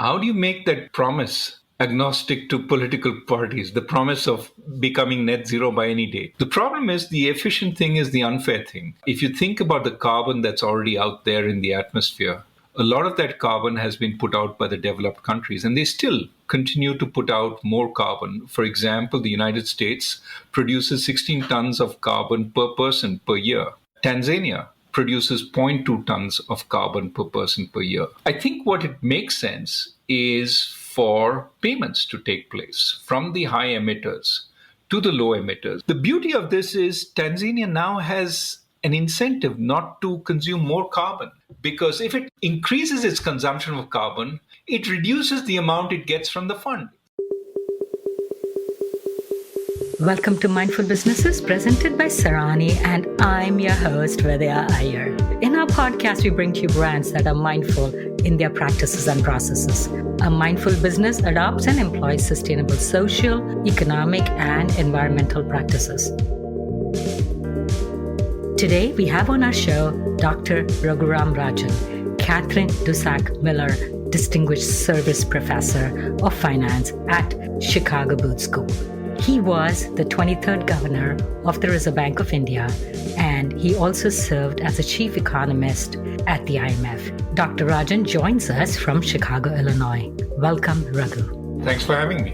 How do you make that promise agnostic to political parties, the promise of becoming net zero by any date? The problem is the efficient thing is the unfair thing. If you think about the carbon that's already out there in the atmosphere, a lot of that carbon has been put out by the developed countries, and they still continue to put out more carbon. For example, the United States produces 16 tons of carbon per person per year. Tanzania produces zero point 0.2 tons of carbon per person per year. I think what it makes sense is for payments to take place from the high emitters to the low emitters. The beauty of this is Tanzania now has an incentive not to consume more carbon, because if it increases its consumption of carbon, it reduces the amount it gets from the fund. Welcome to Mindful Businesses, presented by Sarani, and I'm your host, Vidya Iyer. In our podcast, we bring to you brands that are mindful in their practices and processes. A mindful business adopts and employs sustainable social, economic, and environmental practices. Today, we have on our show Dr. Raghuram Rajan, Katherine Dusak Miller Distinguished Service Professor of Finance at Chicago Booth School. He was the 23rd governor of the Reserve Bank of India, and he also served as a chief economist at the IMF. Dr. Rajan joins us from Chicago, Illinois. Welcome, Raghu. Thanks for having me.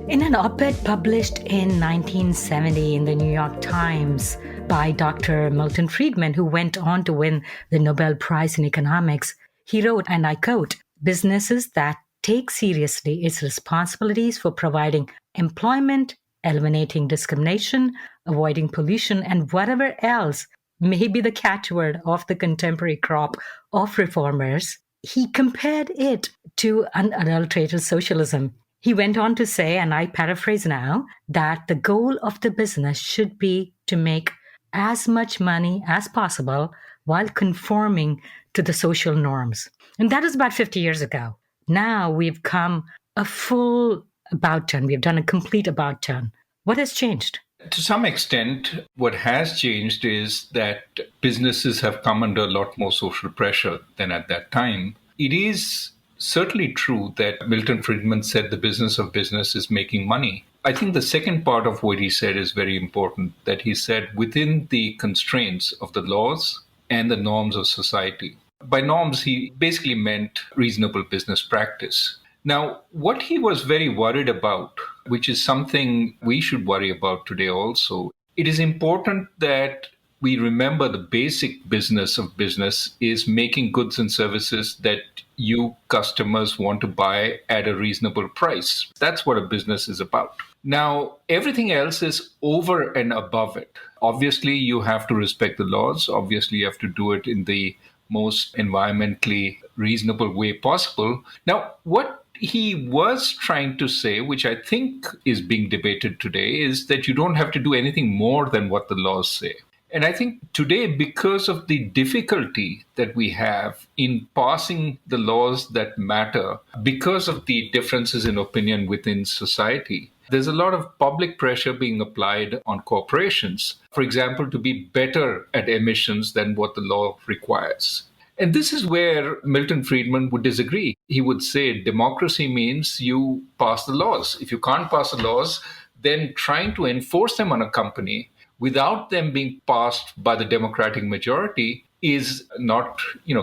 In an op-ed published in 1970 in the New York Times by Dr. Milton Friedman, who went on to win the Nobel Prize in Economics, he wrote, and I quote, "Businesses that take seriously its responsibilities for providing employment, eliminating discrimination, avoiding pollution, and whatever else may be the catchword of the contemporary crop of reformers." He compared it to unadulterated socialism. He went on to say, and I paraphrase now, that the goal of the business should be to make as much money as possible while conforming to the social norms. And that was about 50 years ago. Now we've come a full about turn. We've done a complete about turn. What has changed? To some extent, what has changed is that businesses have come under a lot more social pressure than at that time. It is certainly true that Milton Friedman said the business of business is making money. I think the second part of what he said is very important, that he said within the constraints of the laws and the norms of society. By norms, he basically meant reasonable business practice. Now, what he was very worried about, which is something we should worry about today also, it is important that we remember the basic business of business is making goods and services that you customers want to buy at a reasonable price. That's what a business is about. Now, everything else is over and above it. Obviously, you have to respect the laws. Obviously, you have to do it in the most environmentally reasonable way possible. Now, what he was trying to say, which I think is being debated today, is that you don't have to do anything more than what the laws say. And I think today, because of the difficulty that we have in passing the laws that matter, because of the differences in opinion within society, there's a lot of public pressure being applied on corporations, for example, to be better at emissions than what the law requires. And this is where Milton Friedman would disagree. He would say democracy means you pass the laws. If you can't pass the laws, then trying to enforce them on a company without them being passed by the democratic majority is not,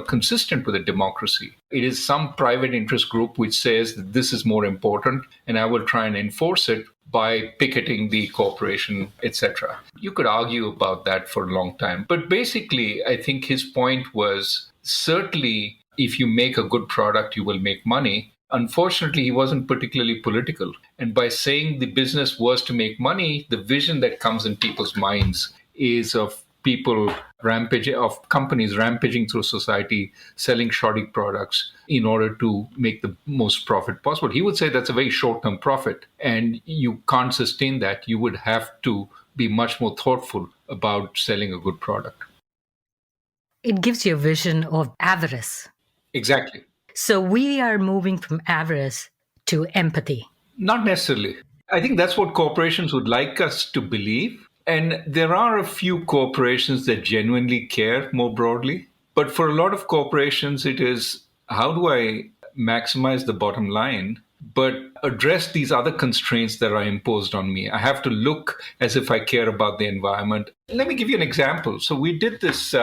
consistent with a democracy. It is some private interest group which says that this is more important, and I will try and enforce it by picketing the corporation, etc. You could argue about that for a long time. But basically, I think his point was certainly if you make a good product, you will make money. Unfortunately, he wasn't particularly political. And by saying the business was to make money, the vision that comes in people's minds is of companies rampaging through society, selling shoddy products in order to make the most profit possible. He would say that's a very short-term profit, and you can't sustain that. You would have to be much more thoughtful about selling a good product. It gives you a vision of avarice. Exactly. So we are moving from avarice to empathy. Not necessarily. I think that's what corporations would like us to believe. And there are a few corporations that genuinely care more broadly. But for a lot of corporations, it is, how do I maximize the bottom line, but address these other constraints that are imposed on me. I have to look as if I care about the environment. Let me give you an example. So we did this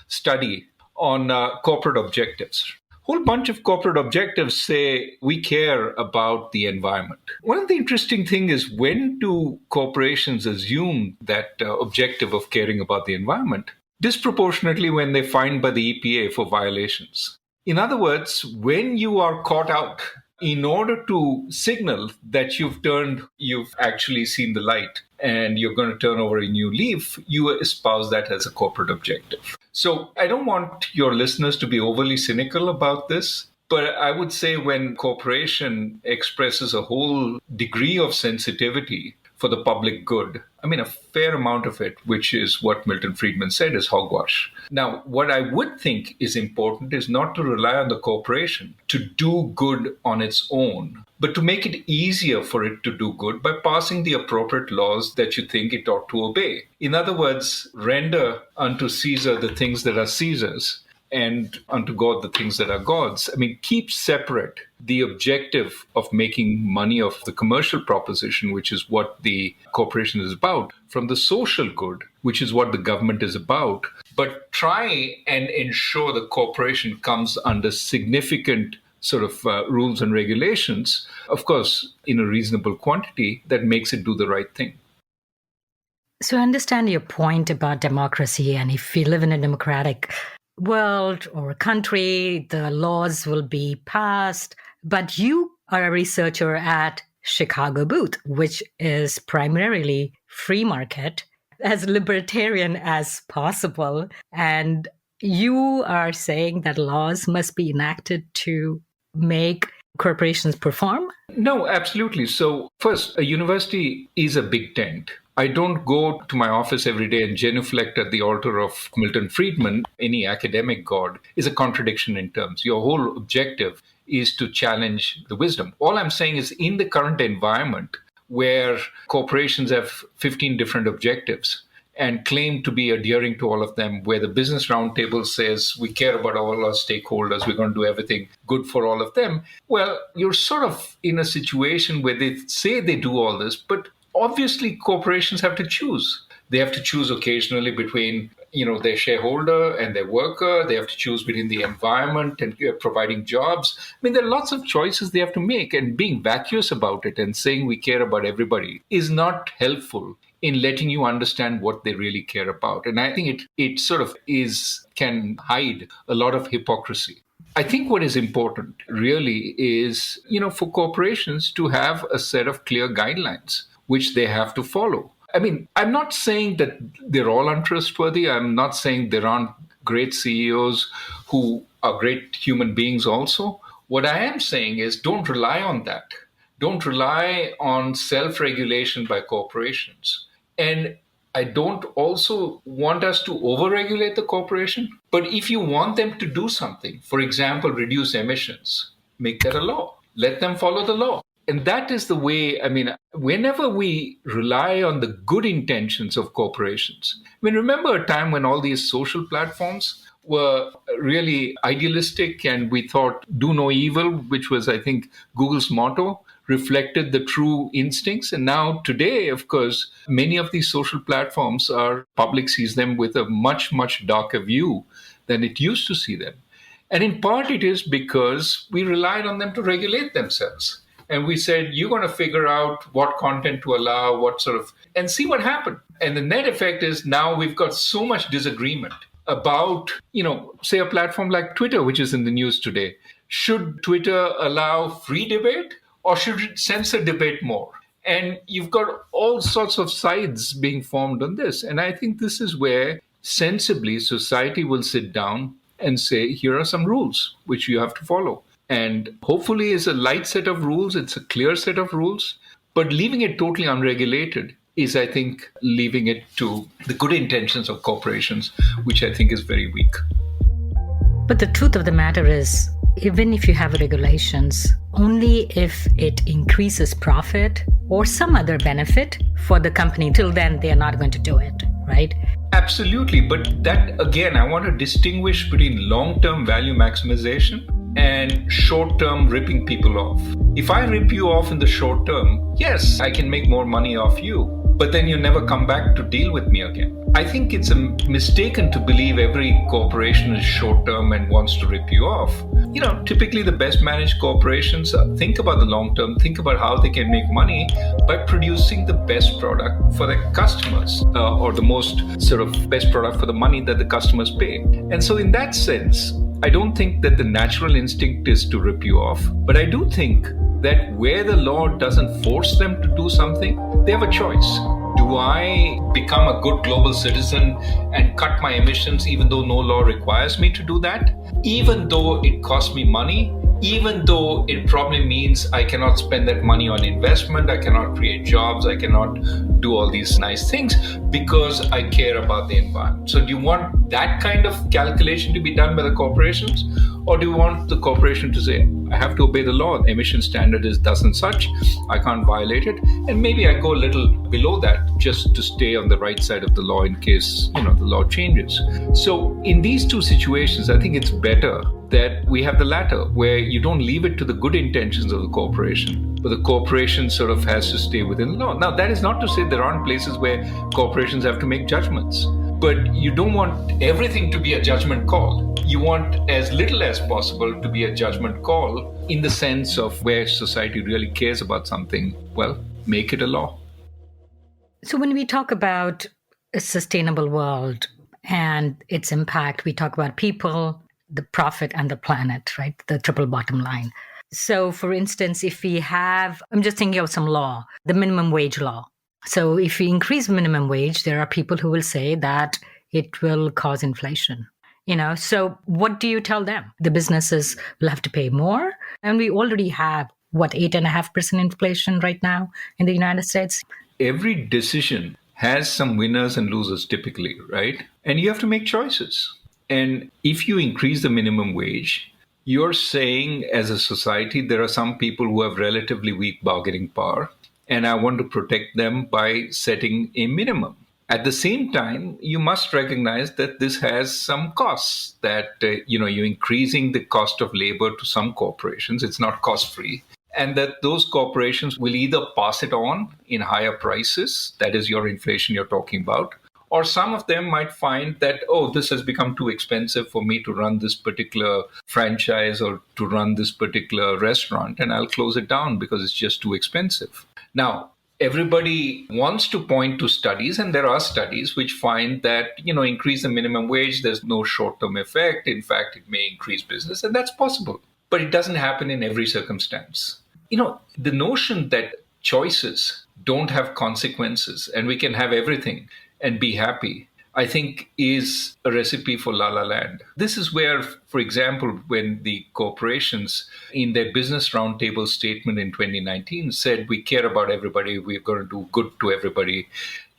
study on corporate objectives. A whole bunch of corporate objectives say we care about the environment. One of the interesting things is, when do corporations assume that objective of caring about the environment? Disproportionately when they're fined by the EPA for violations. In other words, when you are caught out, in order to signal that you've actually seen the light and you're going to turn over a new leaf, you espouse that as a corporate objective. So I don't want your listeners to be overly cynical about this, but I would say when corporation expresses a whole degree of sensitivity for the public good, I mean, a fair amount of it, which is what Milton Friedman said, is hogwash. Now, what I would think is important is not to rely on the corporation to do good on its own, but to make it easier for it to do good by passing the appropriate laws that you think it ought to obey. In other words, render unto Caesar the things that are Caesar's, and unto God the things that are God's. I mean, keep separate the objective of making money of the commercial proposition, which is what the corporation is about, from the social good, which is what the government is about. But try and ensure the corporation comes under significant sort of rules and regulations, of course, in a reasonable quantity that makes it do the right thing. So I understand your point about democracy, and if we live in a democratic world or a country, the laws will be passed. But you are a researcher at Chicago Booth, which is primarily free market, as libertarian as possible. And you are saying that laws must be enacted to make corporations perform? No, absolutely. So first, a university is a big tent. I don't go to my office every day and genuflect at the altar of Milton Friedman, any academic god, is a contradiction in terms. Your whole objective is to challenge the wisdom. All I'm saying is, in the current environment where corporations have 15 different objectives and claim to be adhering to all of them, where the Business Roundtable says we care about all our stakeholders, we're going to do everything good for all of them, well, you're sort of in a situation where they say they do all this, but obviously, corporations have to choose. They have to choose occasionally between, their shareholder and their worker. They have to choose between the environment and providing jobs. I mean, there are lots of choices they have to make, and being vacuous about it and saying we care about everybody is not helpful in letting you understand what they really care about. And I think it sort of can hide a lot of hypocrisy. I think what is important really is, for corporations to have a set of clear guidelines which they have to follow. I mean, I'm not saying that they're all untrustworthy. I'm not saying there aren't great CEOs who are great human beings also. What I am saying is, don't rely on that. Don't rely on self-regulation by corporations. And I don't also want us to over-regulate the corporation. But if you want them to do something, for example, reduce emissions, make that a law. Let them follow the law. And that is the way, whenever we rely on the good intentions of corporations, remember a time when all these social platforms were really idealistic and we thought, do no evil, which was, I think, Google's motto, reflected the true instincts. And now today, of course, many of these social platforms public sees them with a much, much darker view than it used to see them. And in part, it is because we relied on them to regulate themselves. And we said, you're going to figure out what content to allow, and see what happened. And the net effect is now we've got so much disagreement about, say a platform like Twitter, which is in the news today. Should Twitter allow free debate or should it censor debate more? And you've got all sorts of sides being formed on this. And I think this is where sensibly society will sit down and say, here are some rules which you have to follow. And hopefully it's a light set of rules, it's a clear set of rules, but leaving it totally unregulated is, I think, leaving it to the good intentions of corporations, which I think is very weak. But the truth of the matter is, even if you have regulations, only if it increases profit or some other benefit for the company, till then they are not going to do it, right? Absolutely. But that, again, I want to distinguish between long-term value maximization and short term ripping people off. If I rip you off in the short term, yes, I can make more money off you, but then you never come back to deal with me again. I think it's a mistaken to believe every corporation is short term and wants to rip you off. Typically the best managed corporations think about the long term, think about how they can make money by producing the best product for their customers, or the most sort of best product for the money that the customers pay. And so in that sense, I don't think that the natural instinct is to rip you off, but I do think that where the law doesn't force them to do something, they have a choice. Do I become a good global citizen and cut my emissions even though no law requires me to do that? Even though it costs me money, even though it probably means I cannot spend that money on investment, I cannot create jobs, I cannot do all these nice things because I care about the environment. So do you want that kind of calculation to be done by the corporations? Or do you want the corporation to say, I have to obey the law, the emission standard is thus and such, I can't violate it, and maybe I go a little below that just to stay on the right side of the law in case, the law changes. So in these two situations, I think it's better that we have the latter, where you don't leave it to the good intentions of the corporation, but the corporation sort of has to stay within the law. Now, that is not to say there aren't places where corporations have to make judgments, but you don't want everything to be a judgment call. You want as little as possible to be a judgment call in the sense of where society really cares about something. Well, make it a law. So when we talk about a sustainable world and its impact, we talk about people, the profit, and the planet, right? The triple bottom line. So for instance, if we have, I'm just thinking of some law, the minimum wage law. So if we increase minimum wage, there are people who will say that it will cause inflation. So what do you tell them? The businesses will have to pay more. And we already have, 8.5% inflation right now in the United States? Every decision has some winners and losers typically, right? And you have to make choices. And if you increase the minimum wage, you're saying as a society, there are some people who have relatively weak bargaining power, and I want to protect them by setting a minimum. At the same time, you must recognize that this has some costs, that, you're increasing the cost of labor to some corporations. It's not cost-free. And that those corporations will either pass it on in higher prices, that is your inflation you're talking about, or some of them might find that, this has become too expensive for me to run this particular franchise or to run this particular restaurant, and I'll close it down because it's just too expensive. Now, everybody wants to point to studies, and there are studies which find that, increase the minimum wage, there's no short-term effect. In fact, it may increase business, and that's possible. But it doesn't happen in every circumstance. The notion that choices don't have consequences and we can have everything and be happy, I think is a recipe for La La Land. This is where, for example, when the corporations in their business roundtable statement in 2019 said, we care about everybody, we're going to do good to everybody.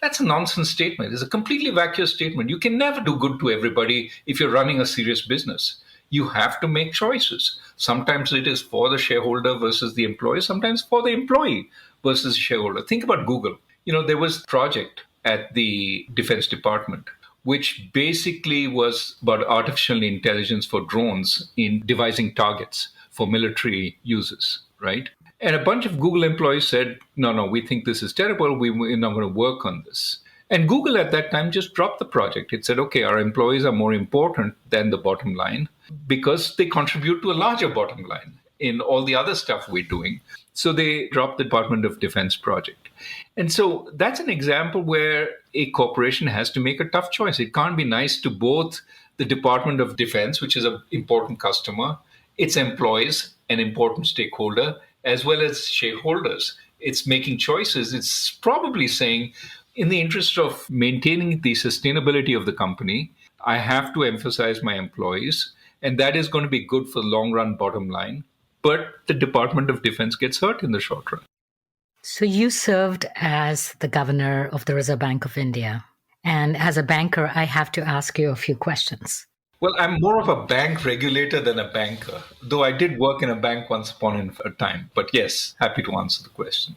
That's a nonsense statement. It's a completely vacuous statement. You can never do good to everybody if you're running a serious business. You have to make choices. Sometimes it is for the shareholder versus the employee, sometimes for the employee versus the shareholder. Think about Google. There was a project at the Defense Department, which basically was about artificial intelligence for drones in devising targets for military uses, right? And a bunch of Google employees said, no, we think this is terrible. We're not going to work on this. And Google at that time just dropped the project. It said, okay, our employees are more important than the bottom line because they contribute to a larger bottom line in all the other stuff we're doing. So they dropped the Department of Defense project. And so that's an example where a corporation has to make a tough choice. It can't be nice to both the Department of Defense, which is an important customer, its employees, an important stakeholder, as well as shareholders. It's making choices. It's probably saying, in the interest of maintaining the sustainability of the company, I have to emphasize my employees, and that is going to be good for the long run bottom line. But the Department of Defense gets hurt in the short run. So you served as the governor of the Reserve Bank of India. And as a banker, I have to ask you a few questions. Well, I'm more of a bank regulator than a banker, though I did work in a bank once upon a time. But yes, happy to answer the question.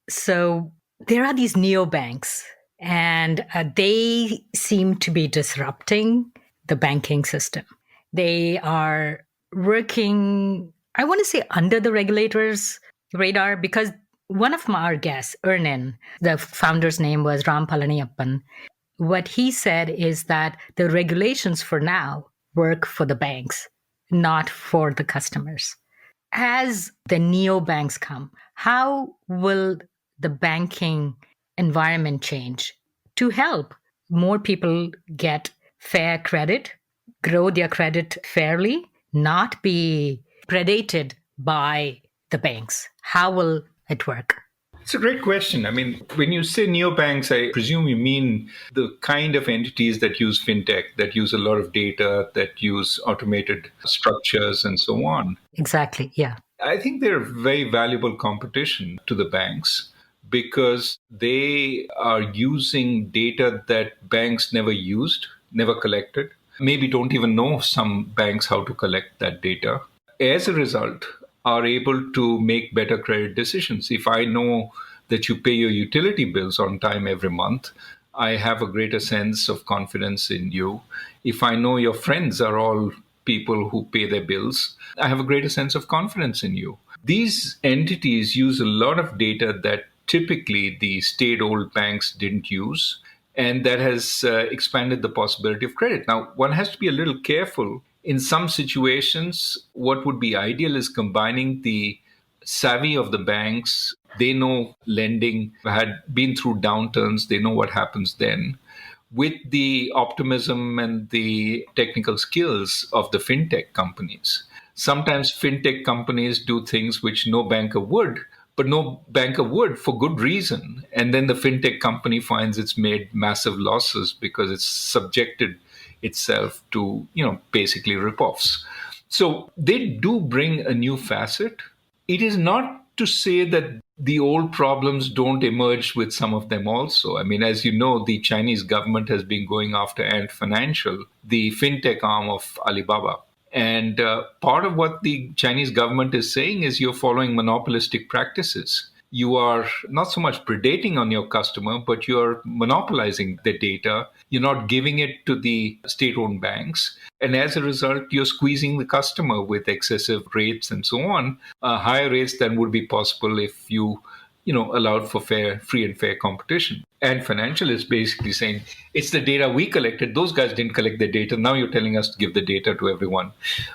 So there are these neobanks, and they seem to be disrupting the banking system. They are working, I want to say, under the regulators' radar, because one of our guests, Ernin, the founder's name was Ram Palaniappan. What he said is that the regulations for now work for the banks, not for the customers. As the neobanks come, how will the banking environment change to help more people get fair credit, grow their credit fairly, not be predated by the banks? How will it work? It's a great question. I mean, when you say neobanks, I presume you mean the kind of entities that use fintech, that use a lot of data, that use automated structures, and so on. Exactly. Yeah. I think they're very valuable competition to the banks because they are using data that banks never used, never collected, maybe don't even know some banks how to collect that data. As a result, are able to make better credit decisions. If I know that you pay your utility bills on time every month, I have a greater sense of confidence in you. If I know your friends are all people who pay their bills, I have a greater sense of confidence in you. These entities use a lot of data that typically the state-owned banks didn't use, and that has expanded the possibility of credit. Now, one has to be a little careful. In some situations, what would be ideal is combining the savvy of the banks. They know lending, had been through downturns, they know what happens then, with the optimism and the technical skills of the fintech companies. Sometimes fintech companies do things which no banker would, but no banker would for good reason. And then the fintech company finds it's made massive losses because it's subjected itself to, basically ripoffs. So they do bring a new facet. It is not to say that the old problems don't emerge with some of them also. I mean, as you know, the Chinese government has been going after Ant Financial, the fintech arm of Alibaba. And part of what the Chinese government is saying is you're following monopolistic practices. You are not so much predating on your customer, but you're monopolizing the data. You're not giving it to the state-owned banks. And as a result, you're squeezing the customer with excessive rates and so on, higher rates than would be possible if you allowed for free and fair competition. And financial is basically saying, it's the data we collected. Those guys didn't collect the data. Now you're telling us to give the data to everyone.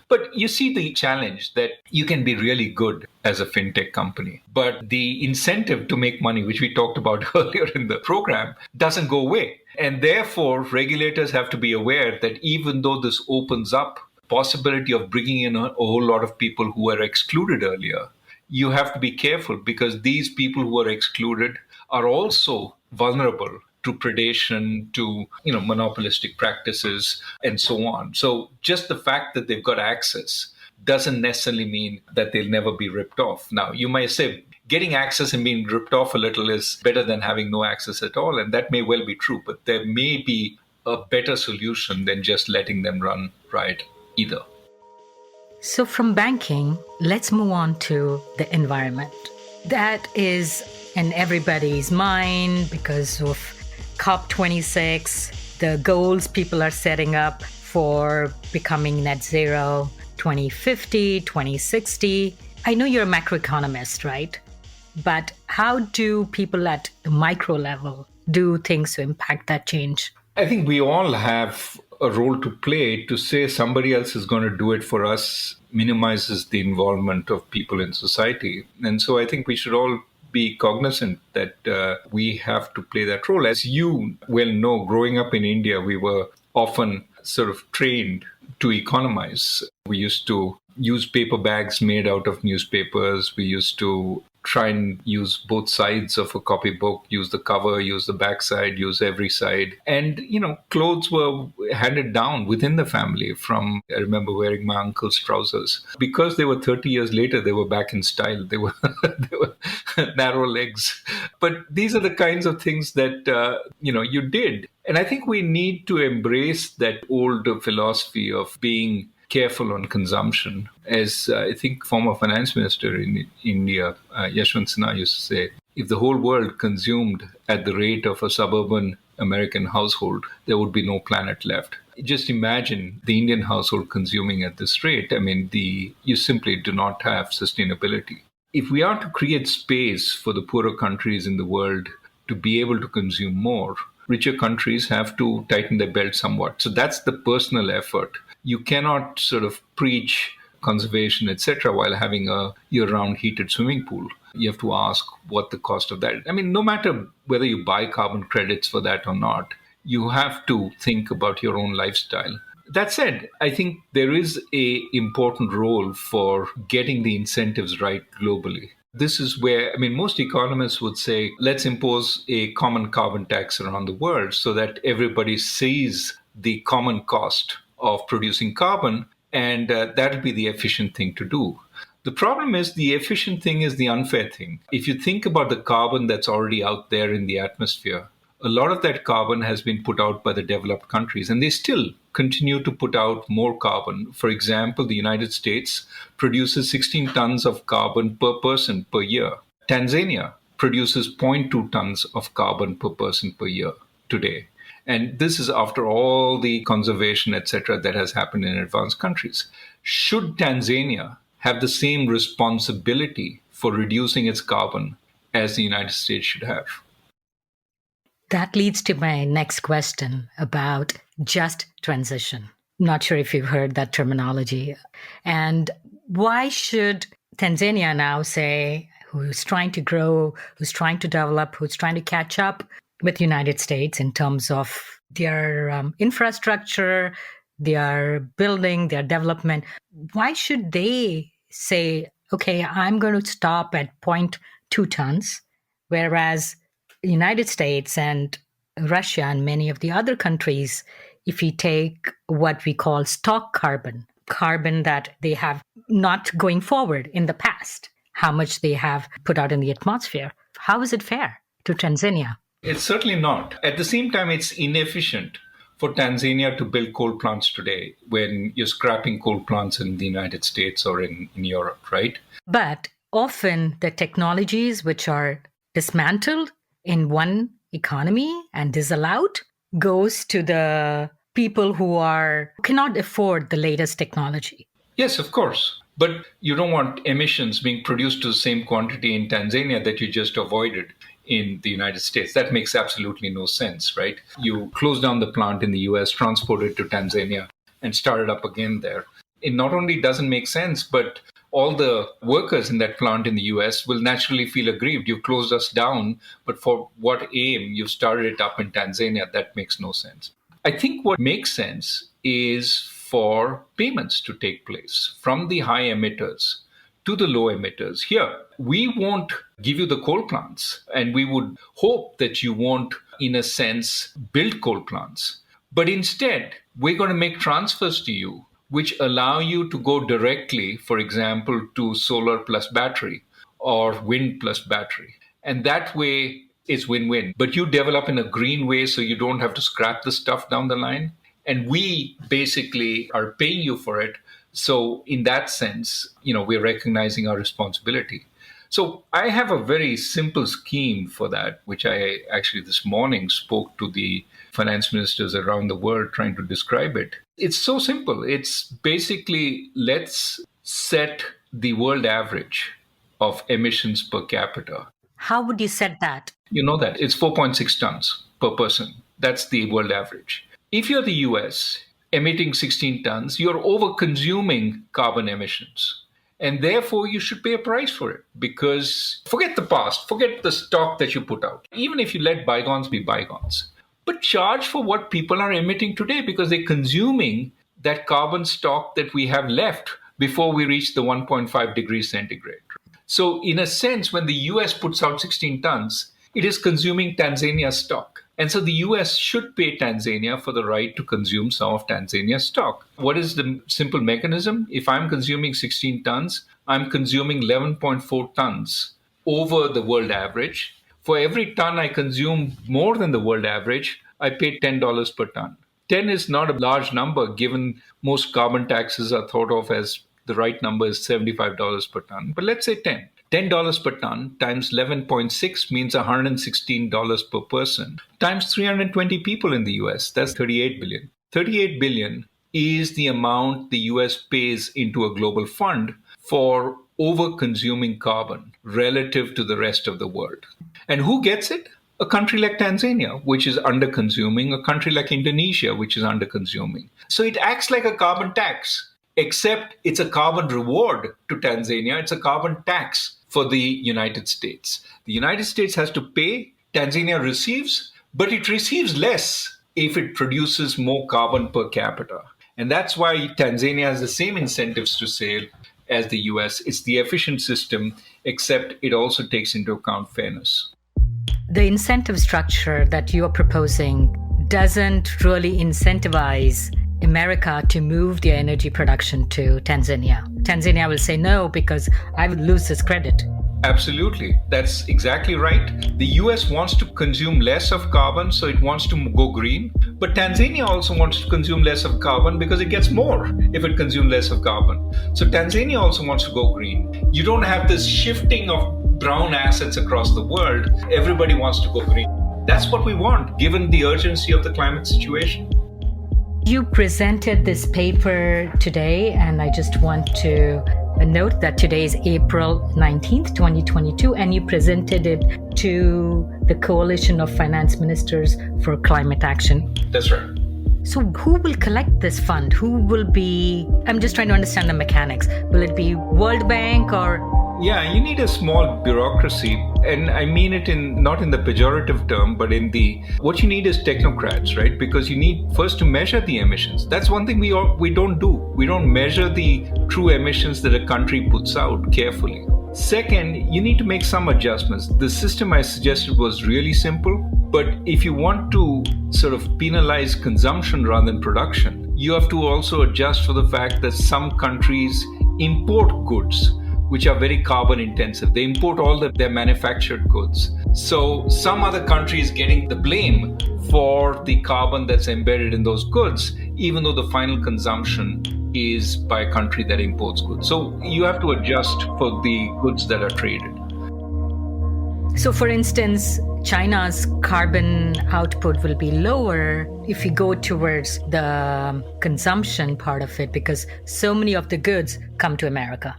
But you see the challenge that you can be really good as a fintech company, but the incentive to make money, which we talked about earlier in the program, doesn't go away. And therefore, regulators have to be aware that even though this opens up possibility of bringing in a whole lot of people who were excluded earlier, you have to be careful because these people who are excluded are also vulnerable to predation, to monopolistic practices, and so on. So just the fact that they've got access doesn't necessarily mean that they'll never be ripped off. Now, you might say getting access and being ripped off a little is better than having no access at all, and that may well be true, but there may be a better solution than just letting them run riot either. So, from banking, let's move on to the environment. That is in everybody's mind because of COP26, the goals people are setting up for becoming net zero 2050, 2060. I know you're a macroeconomist, right? But how do people at the micro level do things to impact that change? I think we all have a role to play. To say somebody else is going to do it for us minimizes the involvement of people in society. And so I think we should all be cognizant that we have to play that role. As you well know, growing up in India, we were often sort of trained to economize. We used to use paper bags made out of newspapers. We used to try and use both sides of a copybook, use the cover, use the backside, use every side. And, clothes were handed down within the family from, I remember wearing my uncle's trousers. Because they were 30 years later, they were back in style. They were, they were narrow legs. But these are the kinds of things that, you did. And I think we need to embrace that old philosophy of being careful on consumption. As I think former finance minister in India, Yashwant Sinha, used to say, if the whole world consumed at the rate of a suburban American household, there would be no planet left. Just imagine the Indian household consuming at this rate. I mean, you simply do not have sustainability. If we are to create space for the poorer countries in the world to be able to consume more, richer countries have to tighten their belt somewhat. So that's the personal effort. You cannot sort of preach conservation, etc., while having a year-round heated swimming pool. You have to ask what the cost of that. I mean, no matter whether you buy carbon credits for that or not, you have to think about your own lifestyle. That said, I think there is a important role for getting the incentives right globally. This is where, I mean, most economists would say, let's impose a common carbon tax around the world so that everybody sees the common cost of producing carbon, and that'll be the efficient thing to do. The problem is the efficient thing is the unfair thing. If you think about the carbon that's already out there in the atmosphere, a lot of that carbon has been put out by the developed countries, and they still continue to put out more carbon. For example, the United States produces 16 tons of carbon per person per year. Tanzania produces zero point 0.2 tons of carbon per person per year today. And this is after all the conservation, etc., that has happened in advanced countries. Should Tanzania have the same responsibility for reducing its carbon as the United States should have? That leads to my next question about just transition. Not sure if you've heard that terminology. And why should Tanzania now say, who's trying to grow, who's trying to develop, who's trying to catch up with the United States in terms of their infrastructure, their building, their development, why should they say, okay, I'm going to stop at 0.2 tons, whereas the United States and Russia and many of the other countries, if we take what we call stock carbon that they have not going forward in the past, how much they have put out in the atmosphere, how is it fair to Tanzania? It's certainly not. At the same time, it's inefficient for Tanzania to build coal plants today when you're scrapping coal plants in the United States or in Europe, right? But often the technologies which are dismantled in one economy and disallowed goes to the people who cannot afford the latest technology. Yes, of course. But you don't want emissions being produced to the same quantity in Tanzania that you just avoided in the United States. That makes absolutely no sense, right? You close down the plant in the US, transport it to Tanzania, and start it up again there. It not only doesn't make sense, but all the workers in that plant in the US will naturally feel aggrieved. You've closed us down, but for what aim? You've started it up in Tanzania. That makes no sense. I think what makes sense is for payments to take place from the high emitters to the low emitters. Here, we won't give you the coal plants, and we would hope that you won't, in a sense, build coal plants. But instead, we're going to make transfers to you which allow you to go directly, for example, to solar plus battery or wind plus battery. And that way, it's win-win. But you develop in a green way so you don't have to scrap the stuff down the line. And we basically are paying you for it. So in that sense, we're recognizing our responsibility. So I have a very simple scheme for that, which I actually this morning spoke to the finance ministers around the world trying to describe it. It's so simple. It's basically, let's set the world average of emissions per capita. How would you set that? You know that. It's 4.6 tons per person. That's the world average. If you're the US emitting 16 tons, you're over-consuming carbon emissions. And therefore, you should pay a price for it, because forget the past, forget the stock that you put out. Even if you let bygones be bygones, but charge for what people are emitting today, because they're consuming that carbon stock that we have left before we reach the 1.5 degrees centigrade. So in a sense, when the US puts out 16 tons, it is consuming Tanzania's stock. And so the US should pay Tanzania for the right to consume some of Tanzania's stock. What is the simple mechanism? If I'm consuming 16 tons, I'm consuming 11.4 tons over the world average. For every ton I consume more than the world average, I pay $10 per ton. 10 is not a large number, given most carbon taxes are thought of as the right number is $75 per ton, but let's say 10. $10 per ton times 11.6 means $116 per person times 320 people in the US. That's 38 billion. 38 billion is the amount the US pays into a global fund for over consuming carbon relative to the rest of the world. And who gets it? A country like Tanzania, which is under consuming, a country like Indonesia, which is under consuming. So it acts like a carbon tax, except it's a carbon reward to Tanzania. It's a carbon tax for the United States. The United States has to pay, Tanzania receives, but it receives less if it produces more carbon per capita. And that's why Tanzania has the same incentives to sale as the US. It's the efficient system, except it also takes into account fairness. The incentive structure that you are proposing doesn't really incentivize America to move their energy production to Tanzania. Tanzania will say no because I would lose this credit. Absolutely. That's exactly right. The US wants to consume less of carbon, so it wants to go green. But Tanzania also wants to consume less of carbon because it gets more if it consumes less of carbon. So Tanzania also wants to go green. You don't have this shifting of brown assets across the world. Everybody wants to go green. That's what we want, given the urgency of the climate situation. You presented this paper today, and I just want to note that today is April 19th, 2022, and you presented it to the Coalition of Finance Ministers for Climate Action. That's right. So who will collect this fund? Who will be, I'm just trying to understand the mechanics. Will it be World Bank or? Yeah, you need a small bureaucracy, and I mean it in not in the pejorative term, but in the what you need is technocrats, right? Because you need first to measure the emissions. That's one thing we don't do. We don't measure the true emissions that a country puts out carefully. Second, you need to make some adjustments. The system I suggested was really simple, but if you want to sort of penalize consumption rather than production, you have to also adjust for the fact that some countries import goods which are very carbon intensive. They import all their manufactured goods. So some other countries getting the blame for the carbon that's embedded in those goods, even though the final consumption is by a country that imports goods. So you have to adjust for the goods that are traded. So for instance, China's carbon output will be lower if you go towards the consumption part of it, because so many of the goods come to America.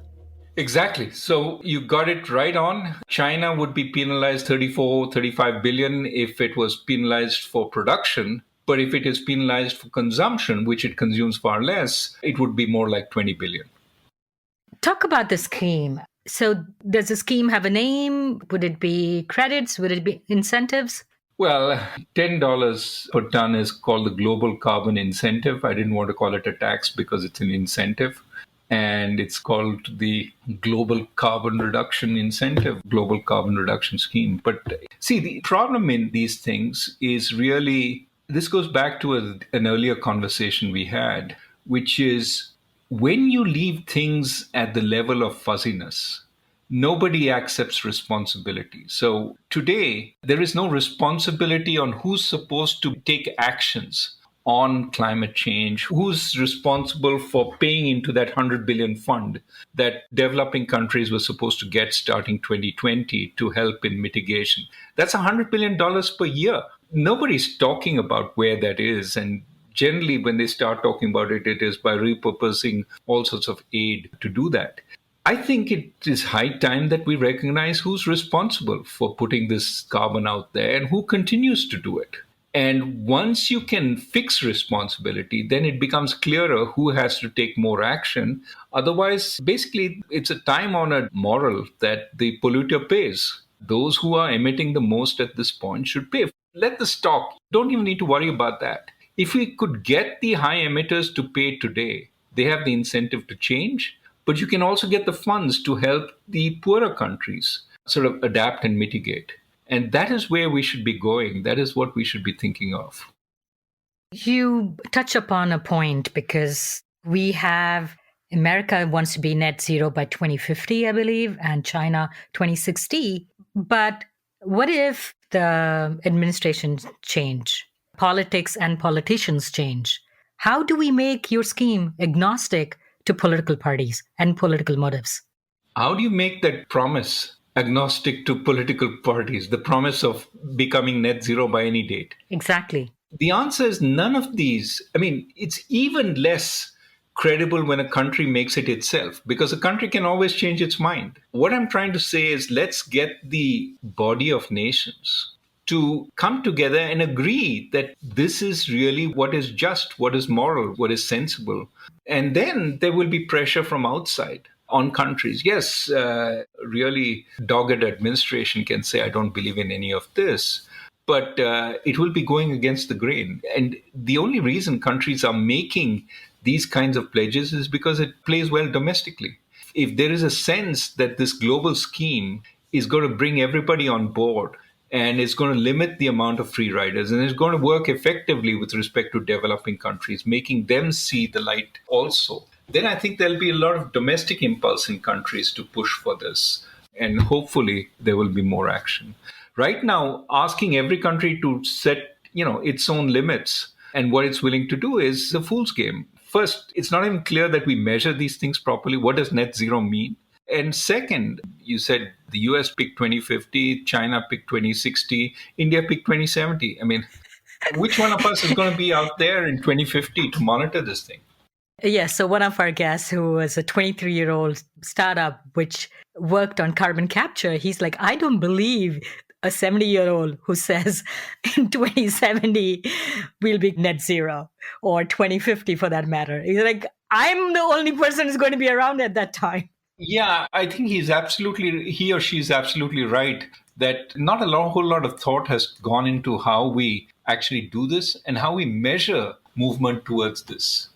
Exactly. So you got it right on. China would be penalized 35 billion if it was penalized for production. But if it is penalized for consumption, which it consumes far less, it would be more like 20 billion. Talk about the scheme. So does the scheme have a name? Would it be credits? Would it be incentives? Well, $10 per ton is called the Global Carbon Incentive. I didn't want to call it a tax because it's an incentive. And it's called the Global Carbon Reduction Incentive, Global Carbon Reduction Scheme. But see, the problem in these things is really, this goes back to an earlier conversation we had, which is when you leave things at the level of fuzziness, nobody accepts responsibility. So today, there is no responsibility on who's supposed to take actions on climate change, who's responsible for paying into that 100 billion fund that developing countries were supposed to get starting 2020 to help in mitigation. That's $100 billion per year. Nobody's talking about where that is. And generally, when they start talking about it, it is by repurposing all sorts of aid to do that. I think it is high time that we recognize who's responsible for putting this carbon out there and who continues to do it. And once you can fix responsibility, then it becomes clearer who has to take more action. Otherwise, basically, it's a time-honored moral that the polluter pays. Those who are emitting the most at this point should pay. Let the stock. Don't even need to worry about that. If we could get the high emitters to pay today, they have the incentive to change. But you can also get the funds to help the poorer countries sort of adapt and mitigate. And that is where we should be going. That is what we should be thinking of. You touch upon a point because we have America wants to be net zero by 2050, I believe, and China 2060. But what if the administration change, politics and politicians change? How do we make your scheme agnostic to political parties and political motives? How do you make that promise agnostic to political parties, the promise of becoming net zero by any date? Exactly. The answer is none of these. I mean, it's even less credible when a country makes it itself, because a country can always change its mind. What I'm trying to say is let's get the body of nations to come together and agree that this is really what is just, what is moral, what is sensible. And then there will be pressure from outside on countries. Yes, really dogged administration can say, I don't believe in any of this, but it will be going against the grain. And the only reason countries are making these kinds of pledges is because it plays well domestically. If there is a sense that this global scheme is going to bring everybody on board and it's going to limit the amount of free riders and it's going to work effectively with respect to developing countries, making them see the light also, then I think there'll be a lot of domestic impulse in countries to push for this. And hopefully there will be more action. Right now, asking every country to set, its own limits and what it's willing to do is a fool's game. First, it's not even clear that we measure these things properly. What does net zero mean? And second, you said the US picked 2050, China picked 2060, India picked 2070. I mean, which one of us is going to be out there in 2050 to monitor this thing? Yes. So one of our guests, who was a 23-year-old startup which worked on carbon capture, he's like, I don't believe a 70-year-old who says in 2070 we'll be net zero, or 2050 for that matter. He's like, I'm the only person who's going to be around at that time. Yeah, I think he or she is absolutely right that not a whole lot of thought has gone into how we actually do this and how we measure movement towards this.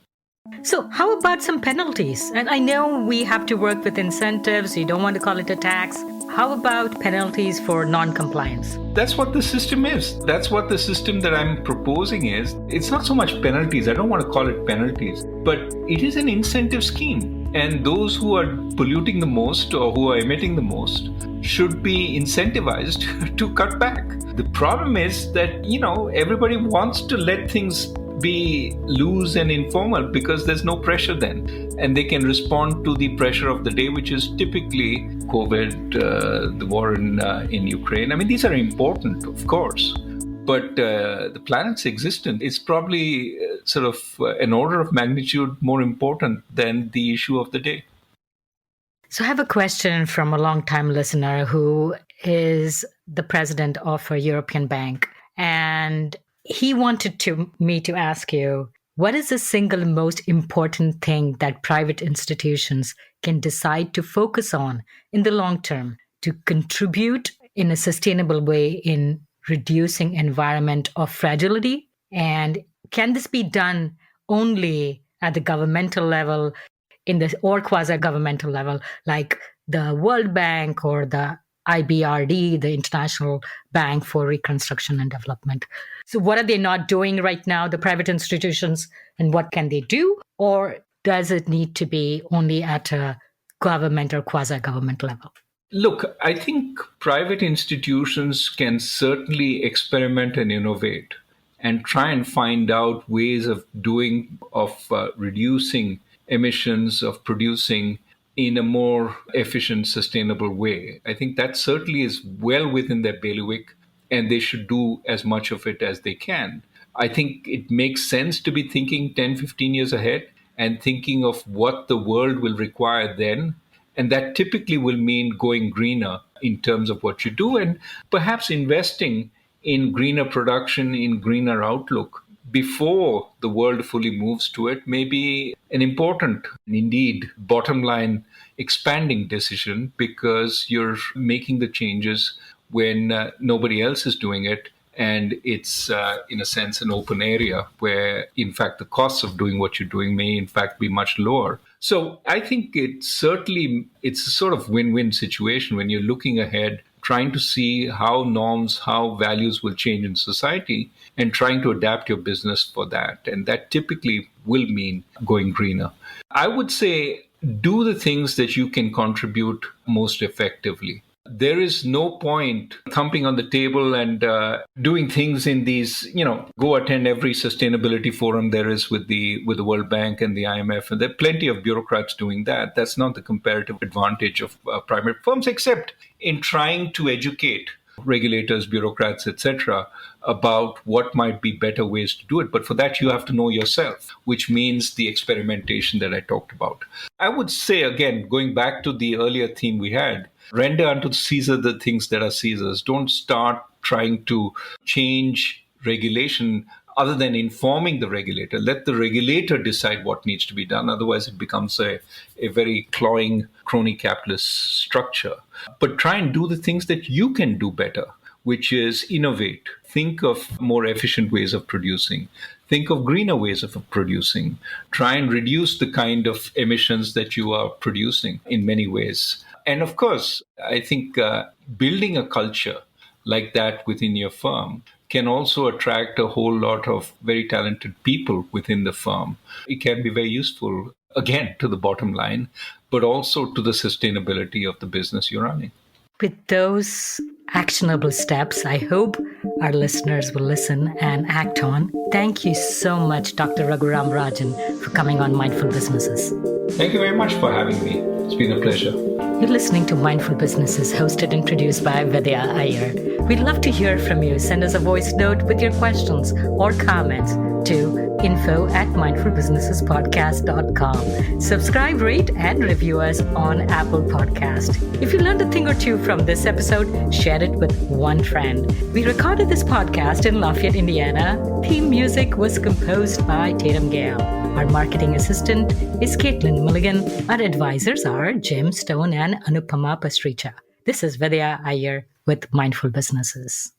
So how about some penalties? And I know we have to work with incentives. You don't want to call it a tax. How about penalties for non-compliance? That's what the system is. That's what the system that I'm proposing is. It's not so much penalties. I don't want to call it penalties, but it is an incentive scheme. And those who are polluting the most or who are emitting the most should be incentivized to cut back. The problem is that, everybody wants to let things be loose and informal because there's no pressure then. And they can respond to the pressure of the day, which is typically COVID, the war in Ukraine. I mean, these are important, of course. But the planet's existence is probably sort of an order of magnitude more important than the issue of the day. So I have a question from a longtime listener who is the president of a European bank. And he wanted me to ask you, what is the single most important thing that private institutions can decide to focus on in the long term to contribute in a sustainable way in reducing environment of fragility? And can this be done only at the governmental level or quasi-governmental level, like the World Bank or the IBRD, the International Bank for Reconstruction and Development? So what are they not doing right now, the private institutions, and what can they do? Or does it need to be only at a government or quasi-government level? Look, I think private institutions can certainly experiment and innovate and try and find out ways of reducing emissions, of producing in a more efficient, sustainable way. I think that certainly is well within their bailiwick, and they should do as much of it as they can. I think it makes sense to be thinking 10, 15 years ahead and thinking of what the world will require then. And that typically will mean going greener in terms of what you do, and perhaps investing in greener production, in greener outlook before the world fully moves to it may be an important, indeed, bottom line expanding decision, because you're making the changes when nobody else is doing it. And it's, in a sense, an open area where, in fact, the costs of doing what you're doing may, in fact, be much lower. So I think it's a sort of win-win situation when you're looking ahead, trying to see how norms, how values will change in society, and trying to adapt your business for that. And that typically will mean going greener. I would say do the things that you can contribute most effectively. there is no point thumping on the table and doing things in these, go attend every sustainability forum there is with the World Bank and the IMF. And there are plenty of bureaucrats doing that. That's not the comparative advantage of private firms, except in trying to educate regulators, bureaucrats, etc., about what might be better ways to do it. But for that, you have to know yourself, which means the experimentation that I talked about. I would say, again, going back to the earlier theme we had, render unto Caesar the things that are Caesar's. Don't start trying to change regulation other than informing the regulator. Let the regulator decide what needs to be done. Otherwise, it becomes a very cloying, crony capitalist structure. But try and do the things that you can do better, which is innovate. Think of more efficient ways of producing. Think of greener ways of producing. Try and reduce the kind of emissions that you are producing in many ways. And of course, I think building a culture like that within your firm can also attract a whole lot of very talented people within the firm. It can be very useful, again, to the bottom line, but also to the sustainability of the business you're running. With those actionable steps, I hope our listeners will listen and act on. Thank you so much, Dr. Raghuram Rajan, for coming on Mindful Businesses. Thank you very much for having me. It's been a pleasure. You're listening to Mindful Businesses, hosted and produced by Vidya Iyer. We'd love to hear from you. Send us a voice note with your questions or comments to info@mindfulbusinessespodcast.com. Subscribe, rate, and review us on Apple Podcast. If you learned a thing or two from this episode, share it with one friend. We recorded this podcast in Lafayette, Indiana. Theme music was composed by Tatum Gale. Our marketing assistant is Caitlin Mulligan. Our advisors are Jim Stone and Anupama Pastricha. This is Vidya Iyer with Mindful Businesses.